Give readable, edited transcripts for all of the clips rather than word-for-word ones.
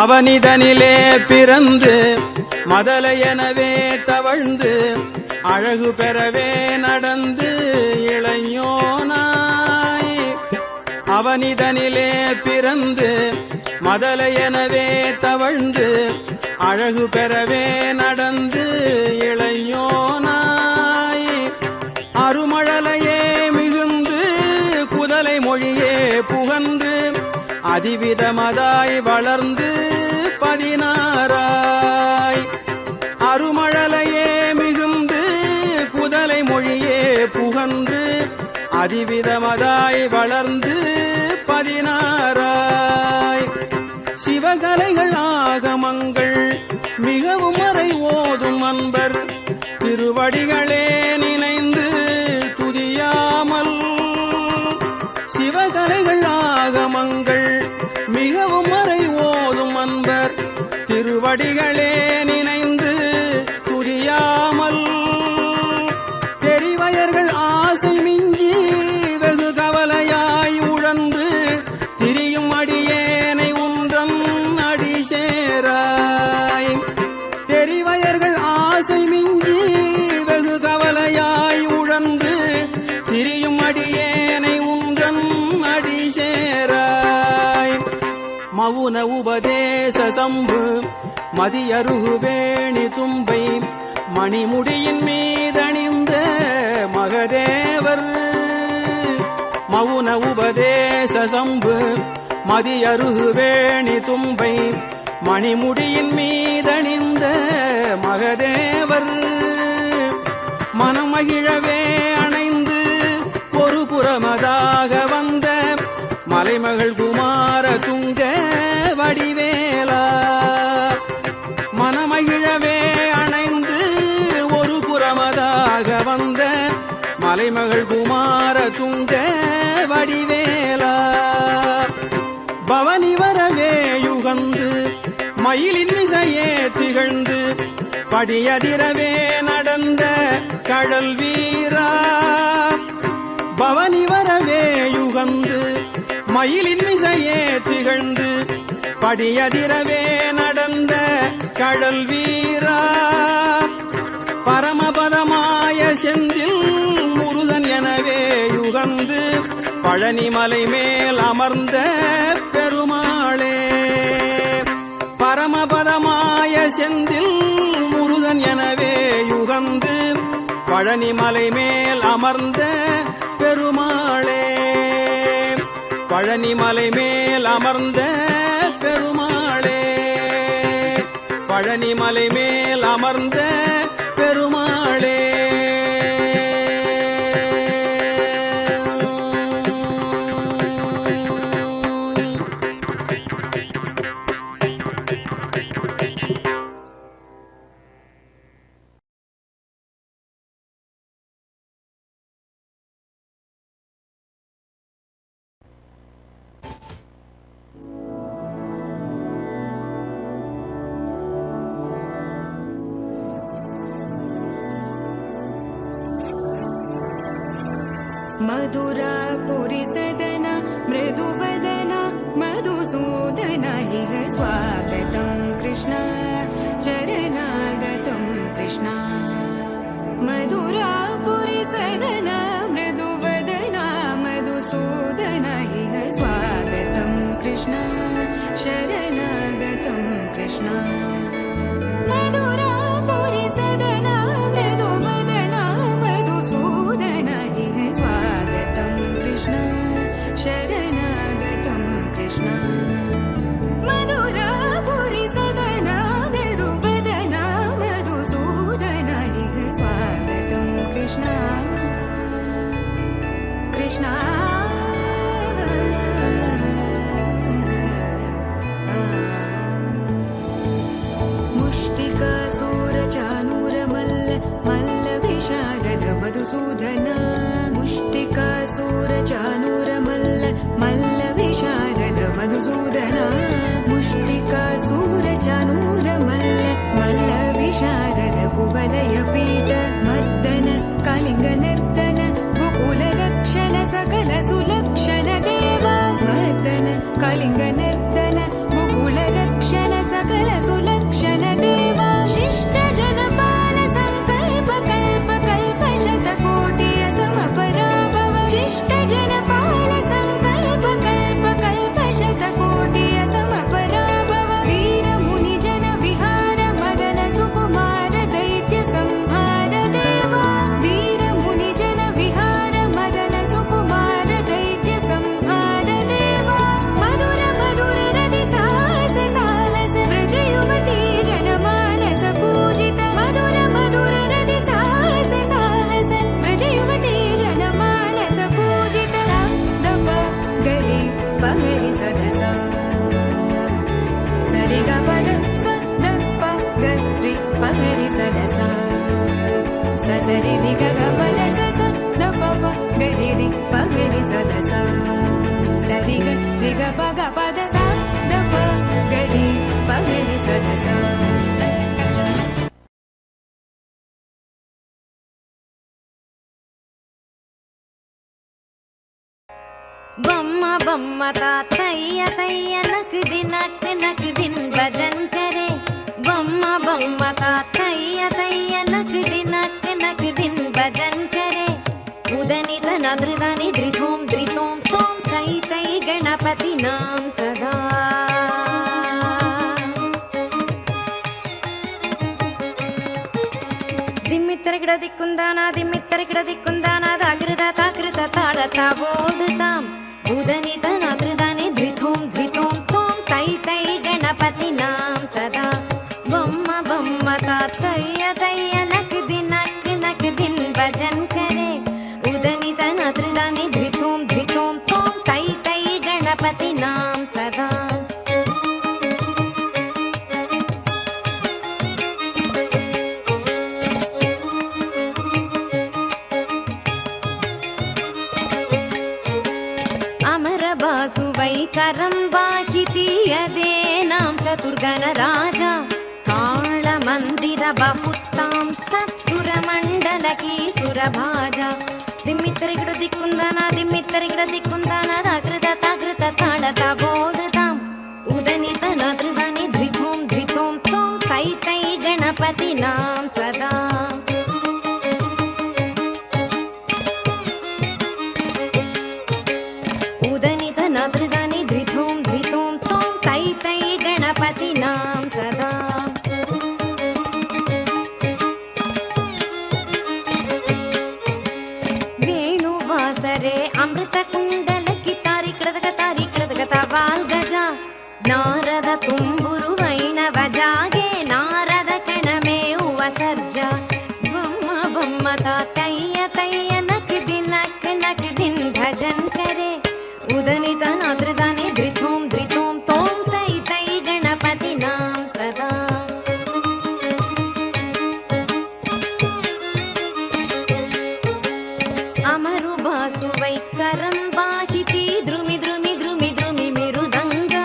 அவனிடனிலே பிறந்து மதலையெனவே தவழ்ந்து அழகு பெறவே நடந்து இளைஞனாய். அவனிடனிலே பிறந்து மதலையெனவே தவழ்ந்து அழகு பெறவே நடந்து இளைஞனாய். அருமழலையே மிகுந்து குதலை மொழியே புகன்று அதிவிதமதாய் வளர்ந்து 16 அருமழலையே மிகுந்து குதலை மொழியே புகன்று அதிவிதமதாய் வளர்ந்து 16 சிவகலைகள் ஆகமங்கள் மிகவும் மறை ஓதும் அன்பர் திருவடிகளே நினைந்து துதியாமல். சிவகலைகள் ஆகமங்கள் மிகவும் மறை ஓதும் அன்பர் திருவடிகளே நினைந்து துதியாமல். தெரிவயர்கள் ஆசை மிஞ்சி வெகு கவலையாய் உழன்று திரியும் அடியேனை உன்றன் அடி சேராய். தெரிவயர்கள் ஆசை மிஞ்சி வெகு கவலையாய் உழன்று திரியும் அடியேனை உன்றன் அடி சேராய். மவுன உபதேச சம்பு மதியருகு வேணி தும்பை மணிமுடியின் மீதணிந்த மகதேவர். மவுன உபதேச சம்பு மதியருகு வேணி தும்பை மணிமுடியின் மீதணிந்த மகதேவர். மனமகிழவே அணைந்து ஒரு புறமதாக வந்த மலைமகள் குமார துங்க வடிவேலா. மனமகிழவே அணைந்து ஒரு புறமதாக வந்த மலைமகள் குமார துங்க வடிவேலா. பவனி வரவே யுகந்து மயிலின் மிசையே திகழ்ந்து படியதிரவே நடந்த கடல் வீரா. பவனி வரவே யுகந்து மயிலின் மிசையே திகழ்ந்து படியதிரவே நடந்த கடல் வீரா. பரமபதமாய செந்தில் முருகன் எனவே யுகந்து பழனிமலை மேல் அமர்ந்த பெருமாளே. பரமபதமாய செந்தில் முருகன் எனவே யுகந்து பழனிமலை மேல் அமர்ந்த பெருமாளே. பழனிமலை மேல் அமர்ந்த பெருமாளே. பழனிமலை மேல் அமர்ந்த பெருமாளே. मधुरापुरी सदन मृदुवदन मधुसूदन इह स्वागतं कृष्ण चरणागतं कृष्ण. मधुरापुरी सदन मृदुवदन मधुसूदन इह स्वागतं कृष्ण शरणागतं कृष्ण. मधुरापुरी सदन मृदुवदन मधुसूदन इह स्वागतं कृष्ण शरणागतं कृष्ण. मधुरापुरी सदन मृदुवदन मधुसूदन इह स्वागतं कृष्ण कृष्ण. मुष्टिकासूरचानूरमल्ल मल्लविशारद मधुसूदन. मुष्टिकासूरचानूरमल्ल मल्लविशारद मधुसूदन. मुष्टिकासूरचानूरमल्ल मल्लविशारद कुवलयपीठ मर्दन कलिङ्गनर्तन गोकुलरक्षण सकल सुलक्षण देवा. मर्दन कलिङ्गनर्तन गोकुलरक्षण పగరి సదస ససరి రి గగ పద సస ద పప గరి రి పగరి సదస సరి గ రి గ పగ పద స ద ప గరి పగరి సదస बम्मा बम्मा तातैया तैया नक दिन भजन करे बम्मा बम्मा तातैया तैया नक दिन भजन करे उदनि तनदृदनि धृतों धृतों तों तै तै गणपति नाम सदा दिम्मित्तरगिड दिक्कुंदाना दाकृत ताकृत ताळता ओडुतां उदनि तनदृदनि धृतों धृतों तों तै तै गणपति नाम सदा बम्मा बम्मा तातैया तैया नक दिन भजन करे उदनि तनदृदनि धृतों धृतों तों तै तै गणपति नाम सदा करं बाहितीयदेनां चतुर्गण राजा ताळमन्दिर बहुत्तां सत्सुरमण्डलकी सुरभाजा दिम्मित्तरिगिड दिक्कुंदाना दाकृत ताकृत ताळता ओडुतां उदनि तनदृदनि धृतों धृतों तों तै तै गणपति नाम सदा गणपति नाम सदा वेणुवासरे अमृत कुंडल की तारी कृदग तवाल गजा नारद तुम्बुरु वैणव जागे नारद कणमे उवसर्जा बम्मा बम्मा तातैया तैया नक दिन भजन करे उदनि तनदृदनि धृतों धृतों तों तै तै गणपति नाम सदा अमरु बासुवै करं बाहिती द्रुमि द्रुमि द्रुमि द्रुमि मेरुदंगा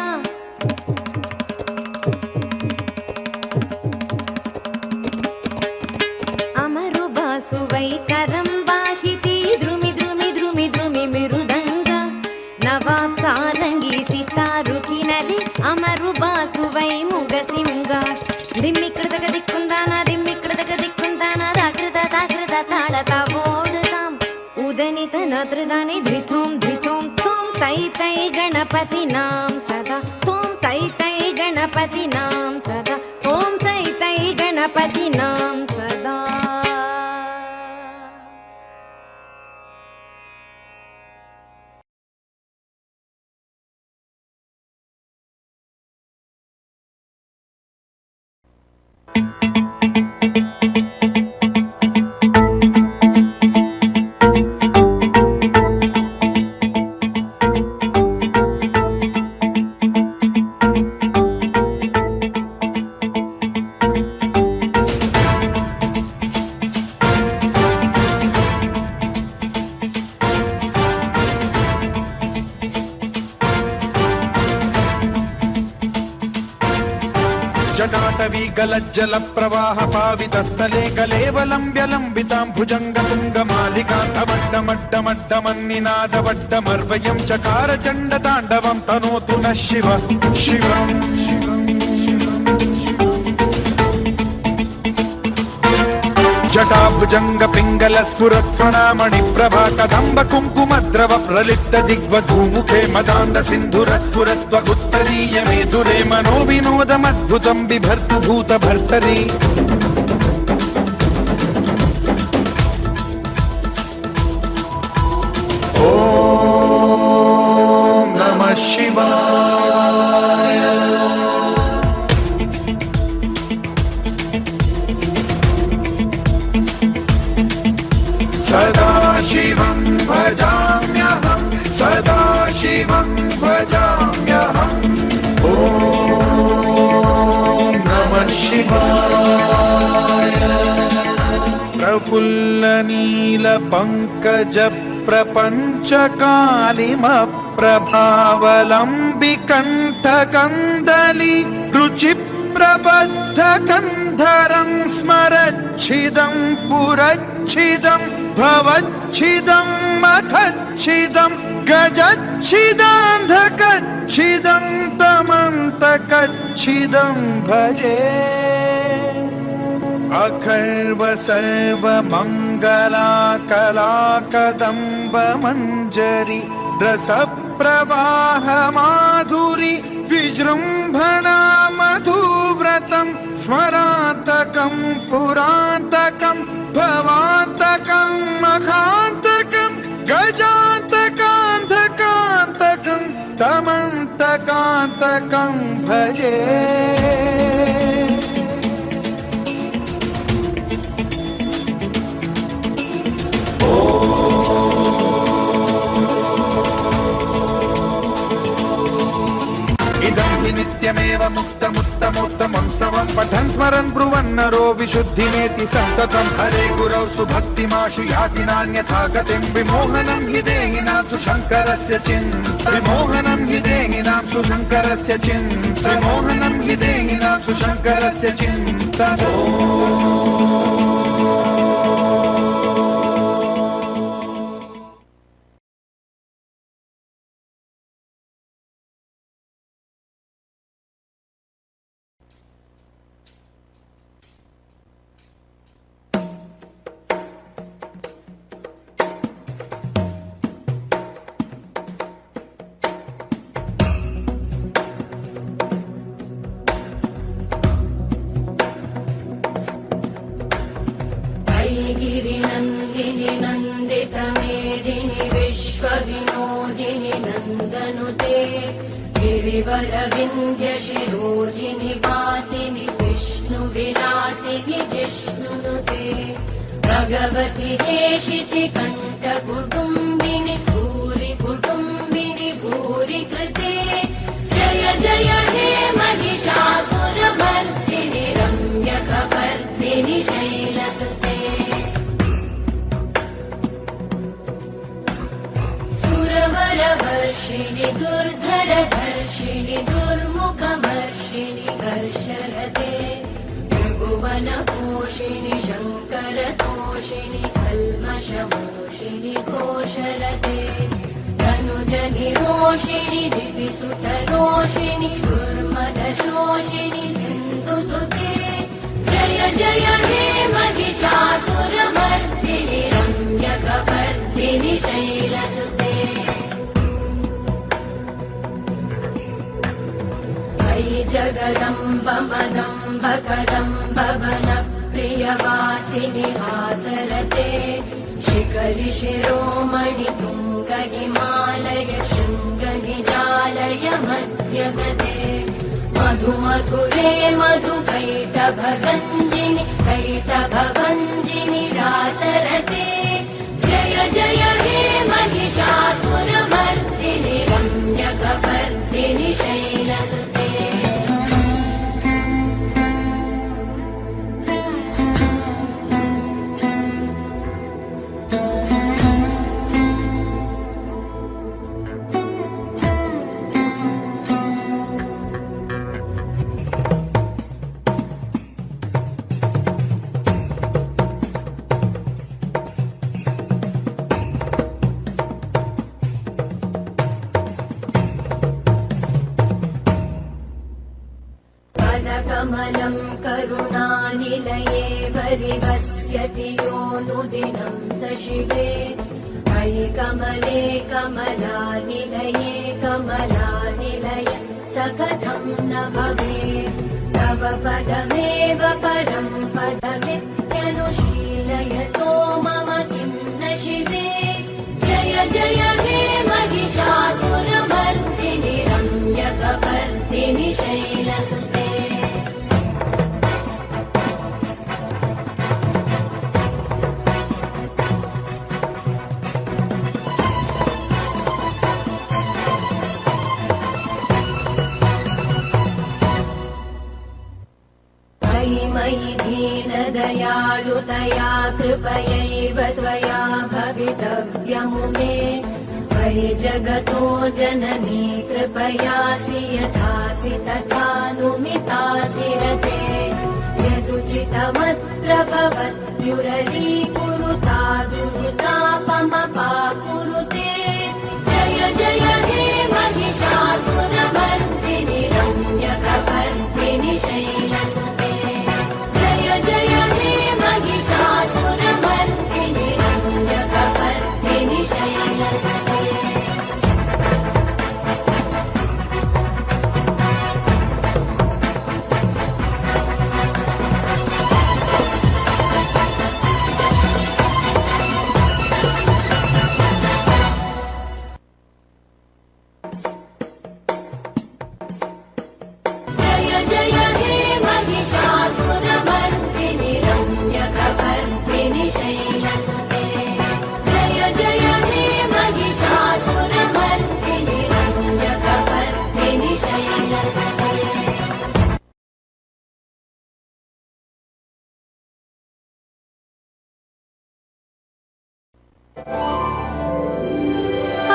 अमरु बासुवै करं बाहिती द्रुमि द्रुमि द्रुमि द्रुमि मेरुदंगा नवाब सारंगी सितारु किनरी अमरु बासुवै मुगसिंगा दिम्मिक्कृदग दिक्कुंदाना दाकृत ताकृत ताळता ओडुतां उदनि तनदृदनि धृतों धृतों तों तै तै गणपति नाम सदा तों तै तै गणपति नाम सदा तों तै तै गणपति नाम सदा जटाटवी गलज्जल प्रवाह पावितस्थले कलेवलम्ब्य लम्बितां भुजंग तुंग मालिकान्तमड्डमड्डमन्निनादवड्डमर्वयं चकार चण्ड ताण्डवं तनोतु नः शिवः शिवम् जटा भुजंग पिंगल स्फुरत्फणामणि प्रभा कदंब कुंकुमद्रव प्रलिप्त दिग्वधूमुखे मदान्द सिन्धुर स्फुरत्वगुत्तरीय मेधुरे मनो विनोदमद्भुतं बिभर्तु भूत भर्तरि ॐ नमः शिवाय सदा शिवं भजाम्यहं सदा शिवं भजाम्यहम् ॐ नमः शिवाय प्रफुल्लनीलपङ्कजप्रपञ्चकालिमप्रभावलम्बिकण्ठकन्दली रुचिप्रबद्धकन्धरं स्मरच्छिदं पुरच्छिदं भवच्छिदं मखच्छिदं गजच्छिदान्धकच्छिदं तमन्तकच्छिदं भजे अखर्व सर्वमङ्गलाकलाकदम्बमञ्जरी रसप्रवाह माधुरी विजृम्भणा मधुव्रतं स्मरान्तकं पुरान्तकं भवान्तकं मखान्तकं गजान्तकान्धकान्तकं तमन्तकान्तकं भजे नित्यमेव मुक्तमुत्तमोत्तमं स्तवं पठन् स्मरन् ब्रुवन्नरो विशुद्धिमेति सन्ततं हरे गुरौ सुभक्तिमाशु याति नान्यथा गतिं विमोहनं हि देहिनां सुशङ्करस्य चिन्ता विमोहनं हि देहिनां सुशङ्करस्य चिन्ता विमोहनं हि देहिनां सुशङ्करस्य चिन्ता गिरिनन्दिनि नन्दितमेदिनि विश्वविनोदिनि नन्दनुते गिरिवरविन्ध्यशिरोधिनि वासिनि विष्णुविलासिनि जिष्णुनुते भगवति हेशिति कण्ठकुटुम्बिनि भूरि कुटुम्बिनि भूरि कृते जय जय हे महिषासुरमर्दिनि रम्यकपर्दिनि शैलसुते सुरवरवर्षिणि दुर्धरधर्षिणि दुर्मुखमर्षिणि कर्षरते त्रिभुवनपोषिणि शङ्करतोषिणि कल्मषमोषिणि घोषरते धनुजनिरोषिणि दिविसुतरोषिणि दुर्मदशोषिणि सिन्धुसुते जय जय हे महिषासुरमर्दिनि रम्यकपर्दिनि शैलसुते अयि जगदम्ब मदम्ब कदम्ब वनप्रियवासिनि हासरते शिखरि शिरोमणि तुङ्ग हिमालय शृङ्गनिजालय मध्यगते मधु मधुरे मधुकैटभगञ्जिनि कैटभभञ्जिनि रासरते जय जय हे महिषासुरमर्दिनि रम्यकपर्दिनि शैलसुते कमलं करुणानिलये वरिवस्यति योऽनुदिनं स शिवे अयि कमले कमलानिलये कमलानिलय स कथं न भवेत् तव पदमेव परं पदमित्यनुशीलयतो मम किं न शिवे जय जय हे महिषासुरमर्दिनि रम्यकपर्दिनि शैलसुते मयि दीनदयालुतया कृपयैव त्वया भवितव्यमुमे वै जगतो जननी कृपयासि यथासि तथानुमितासि रते यदुचितमत्र भवत्युररीकुरुता दुरुतापमपाकुरुते जय जय हे महिषासुरमर्दिनि रम्यकपर्दिनि शैलसुते जय जय हे महिषासुरमर्दिनि रम्यकपर्दिनि शैलसुते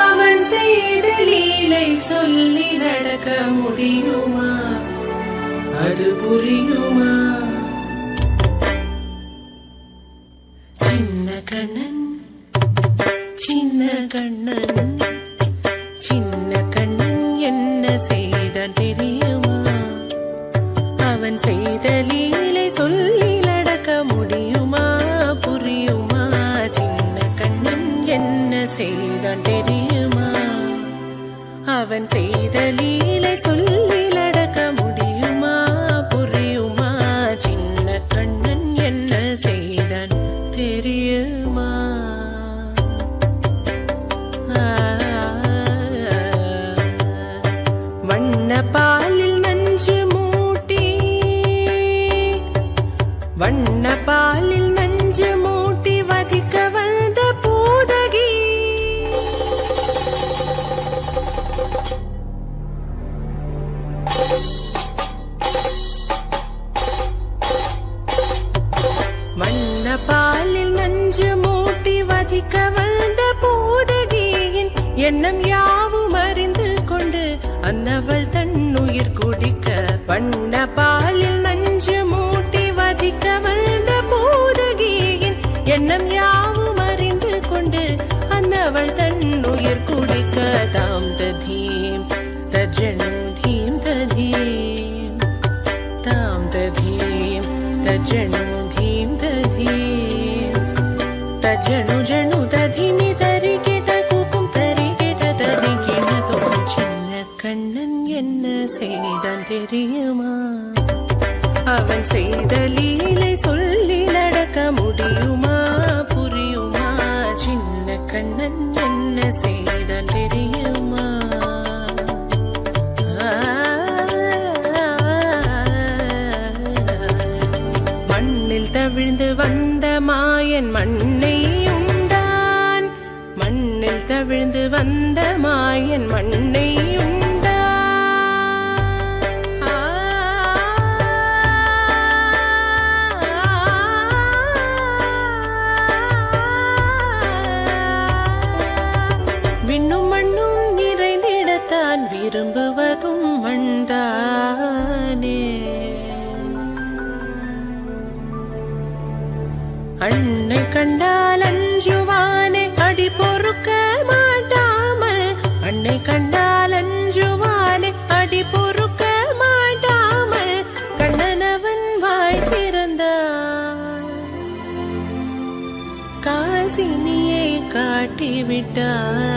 அவன் செய்த லீலை சொல்லி நடக்க முடியுமா? அது புரியுமா? சின்ன கண்ணன் சின்ன கண்ணன் சின்ன கண்ணன் என்ன செய்தான் தெரியுமா? அவன் செய்த லீலை சொல்லி நடக்க முடியுமா? புரியுமா? சின்ன கண்ணன் என்ன செய்தான் தெரியுமா? அவன் செய்த லீலை சொல்லி நடக்க முடியுமா? புரியுமா? சின்ன கண்ணன் என்ன செய்தான் தெரியுமா? வண்ண பாலில் நஞ்சு மூட்டி வண்ண பாலில் நஞ்சு மூட்டி வதிக்க வந்த பூதகி வண்ண பாலில் நஞ்சு மூட்டி வதிக்க வந்த பூதகியின் எண்ணம் யாவும் அறிந்து கொண்டு அன்னவள் தன்னுயிர் குடிக்க வண்ண பாலில் நஞ்சு மூட்டி வதிக்க வந்த பூதகியின் எண்ணம் யாவும் அறிந்து கொண்டு அன்னவள் தன்னுயிர் குடிக்க தாம் ததீம் தஜனு தீம் ததீம் தாம் ததீம் தஜனு தீம் ததீம் தஜனு ஜனு ததிமி தரி கிட்ட கூக்கும் தரி கிட்ட ததி கிணதோ சின்ன கண்ணன் என்ன செய்தான் தெரியுமா? அவன் செய்த லீலை சொல்லி நடக்க முடியுமா? புரியுமா? சின்ன கண்ணன் என்ன செய்தான் தெரியுமா? மண்ணில் தவிழ்ந்து வந்த மாயன் மண்ணை உண்டான் மண்ணில் தவிழ்ந்து வந்த மாயன் மண்ணை உண்டான் விண்ணும் மண்ணும் நிறைந்திடத்தான் விரும்புவதும் மண்தானே. அன்னை கண்டால் அஞ்சுவானே அடி பொறுக்க மாட்டாமல் அன்னை கண்டால் அஞ்சுவானே அடி பொறுக்க மாட்டாமல் கண்ணனவன் வாய் திறந்தான் காசினியை காட்டிவிட்டான்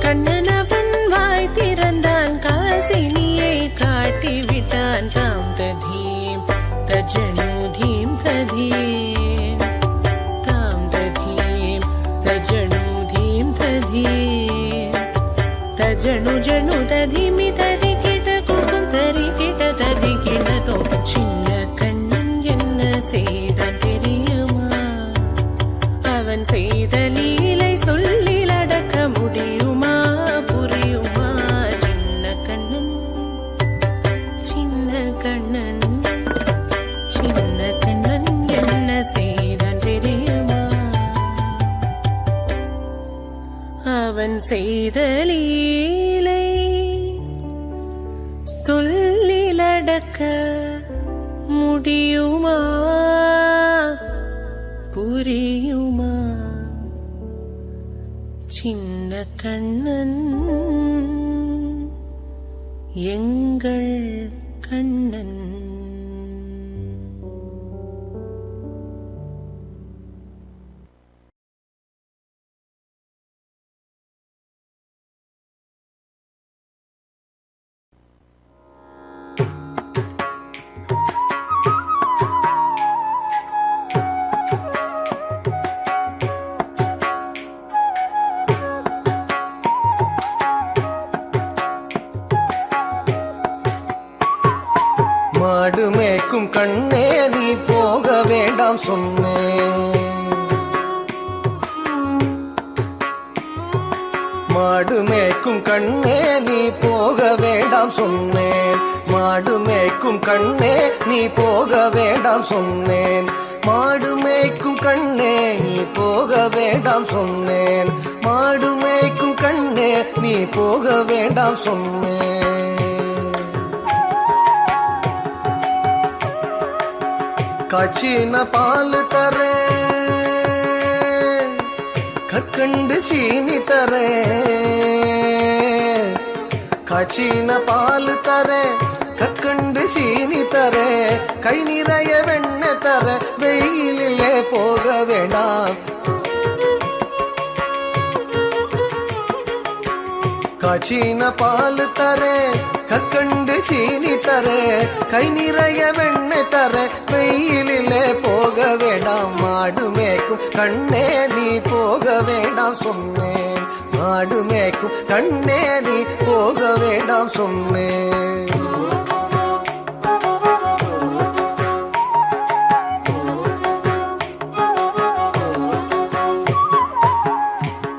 கண்ணனவன் வாய் திறந்தான் காசினியை காட்டிவிட்டான் தாம் ததீம் தஜனு தீம் ததீம் தாம் ததீம் தஜனு தீம் ததீம் தஜனு ஜனு ததிமி தரி கிட கூக்கும் தரி கிட ததி கிடதோ சின்ன கண்ணன் என்ன செய்தான் தெரியுமா? அவன் செய்த லீலை சொல்லி நடக்க முடியுமா? புரியுமா? சின்ன கண்ணன் சின்ன கண்ணன் செய்த லீலை சொல்லிலடக்க முடியுமா புரியுமா சின்ன கண்ணன் எங்கள் கண்ணன். மாடு மேய்க்கும் கண்ணே நீ போக வேண்டாம் சொன்னேன். மாடு மேய்க்கும் கண்ணே நீ போக வேண்டாம் சொன்னேன். மாடு மேய்க்கும் கண்ணே நீ போக வேண்டாம் சொன்னேன். மாடு மேய்க்கும் கண்ணே நீ போக வேண்டாம் சொன்னேன். மாடு மேய்க்கும் கண்ணே நீ போக வேண்டாம் சொன்னேன். காய்ச்சின பால் தரே கற்கண்டு சீனி தரே. காய்ச்சின பால் தரே கற்கண்டு சீனி தரே. கை நிறைய வெண்ணெய் தர வெயிலிலே போக வேண்டாம். காய்ச்சின பால் தரே கற்கண்டு சீனி தரே. கை நிறைய வெண்ணெய் தர வெயிலிலே போக வேண்டாம். மாடு மேய்க்கும் கண்ணே நீ போக வேண்டாம் சொன்னேன். மாடு மேய்க்கும் கண்ணே நீ போக வேண்டாம் சொன்னேன்.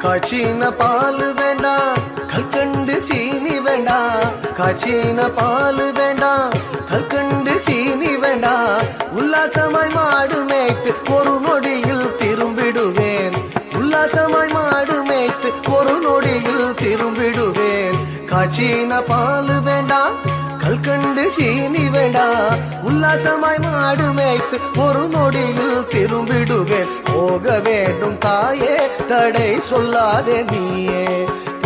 காய்ச்சின பால் வேண்டாம் கற்கண்டு சீனி வேண்டாம். காய்ச்சின பால் வேண்டாம் கற்கண்டு சீனி வேண்டாம். உல்லாசமாய் மாடு மேய்த்து ஒரு நொடியில் திரும்பிடுவேன். உல்லாசமாய் மாடு மேய்த்து ஒரு நொடியில் திரும்பிடுவேன். காய்ச்சின பால் வேண்டாம் கற்கண்டு சீனி வேண்டாம். உல்லாசமாய் மாடு மேய்த்து ஒரு நொடியில் திரும்பிடுவேன். போக வேண்டும் தாயே தடை சொல்லாதே நீயே.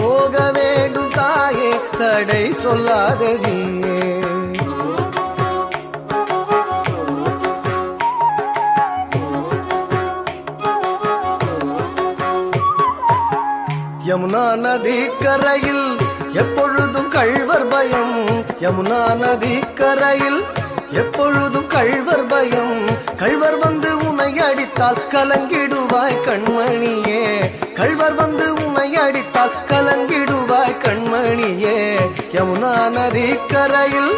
போக வேண்டும் தாயே தடை சொல்லாதே நீயே. யமுனா நதி கரையில் எப்பொழுதும் கள்வர் பயம். யமுனா நதி கரையில் எப்பொழுதும் கள்வர் பயம். கள்வர் வந்து உன்னை அடித்தால் கலங்கிடுவாய் கண்மணியே. கள்வர் வந்து உன்னை அடித்தால் கலங்கிடுவாய் கண்மணியே. யமுனா நதி கரையில்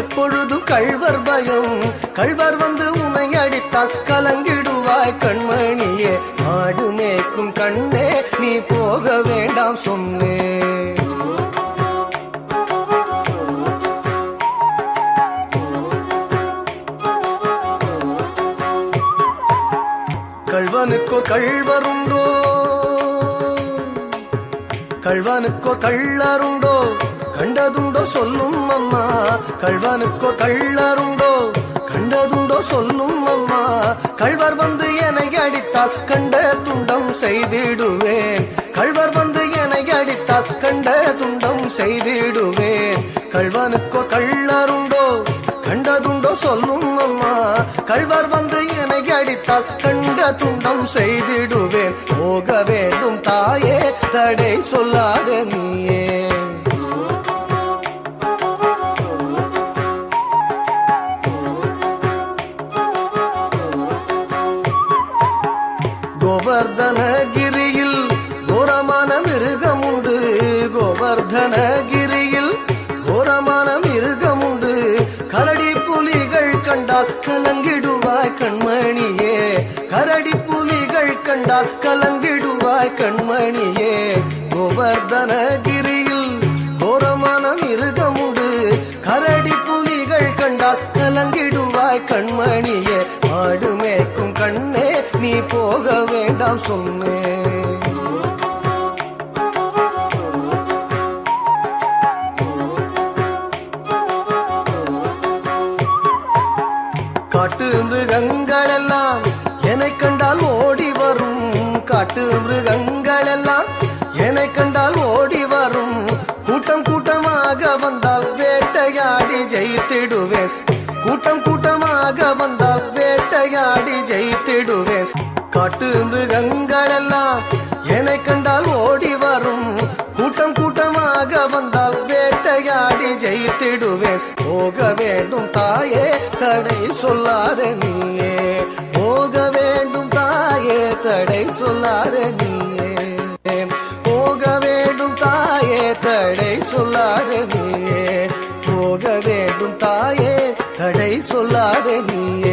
எப்பொழுதும் கள்வர் பயம். கள்வர் வந்து உன்னை அடித்தால் கலங்கிடுவாய் கண்மணியே. மாடு மேய்க்கும் கண்ணே நீ போக வேண்டாம் சொன்னேன். கள்வனுக்கோ கள்வருண்டோ கள்வனுக்கோ கள்ளருண்டோ கண்டதுண்டோ சொல்லும் அம்மா. கள்வனுக்கோ கள்ளருண்டோ கண்டதுண்டோ சொல்லும் அம்மா. கள்வர் வந்து என்னை அடித்தால் கண்ட துண்டம் செய்திடுவேன். கள்வர் வந்து என்னை அடித்தால் கண்ட துண்டம் செய்திடுவேன். கள்வனுக்கோ கள்ளருண்டோ கண்டதுண்டோ சொல்லும் அம்மா. கள்வர் வந்து என்னை அடித்தால் கண்ட துண்டம் செய்திடுவேன். போக வேண்டும் தாயே தடை சொல்லாத நீயே. கோவர்தனகிரியில் கோரமான மிருகம் உண்டு. கோவர்தனகிரியில் கோரமான மிருகம் உண்டு. கரடி புலிகள் கண்டால் கலங்கிடுவாய் கண்மணியே. கரடி புலிகள் கண்டால் கலங்கிடுவாய் கண்மணியே. கோவர்தனகிரியில் கோரமான மிருகம் உண்டு. கரடி புலிகள் கண்டால் கலங்கிடுவாய் கண்மணியே. மாடு மேய்க்கும் கண்ணே நீ போக வேண்டாம் சொன்னேன். காட்டு மிருகங்கள் எல்லாம் என்னை கண்டால் ஓடி வரும். காட்டு மிருகங்கள் எல்லாம் என்னை கண்டால் ஓடி வரும். கூட்டம் கூட்டமாக வந்தால் வேட்டையாடி ஜெயித்திடுவேன். கூட்டம் கூட்டமாக வந்தால் வேட்டையாடி ஜெயித்திடுவேன். காட்டு மிருகங்கள் எல்லாம் என்னை கண்டால் ஓடி வரும். கூட்டம் கூட்டமாக வந்தால் வேட்டையாடி ஜெயித்திடுவேன். போக வேண்டும் தாயே தடை சொல்லாத நீயே. போக வேண்டும் தாயே தடை சொல்லாத நீயே. போக வேண்டும் தாயே தடை சொல்லாத நீயே. போக வேண்டும் தாயே தடை சொல்லாத நீயே.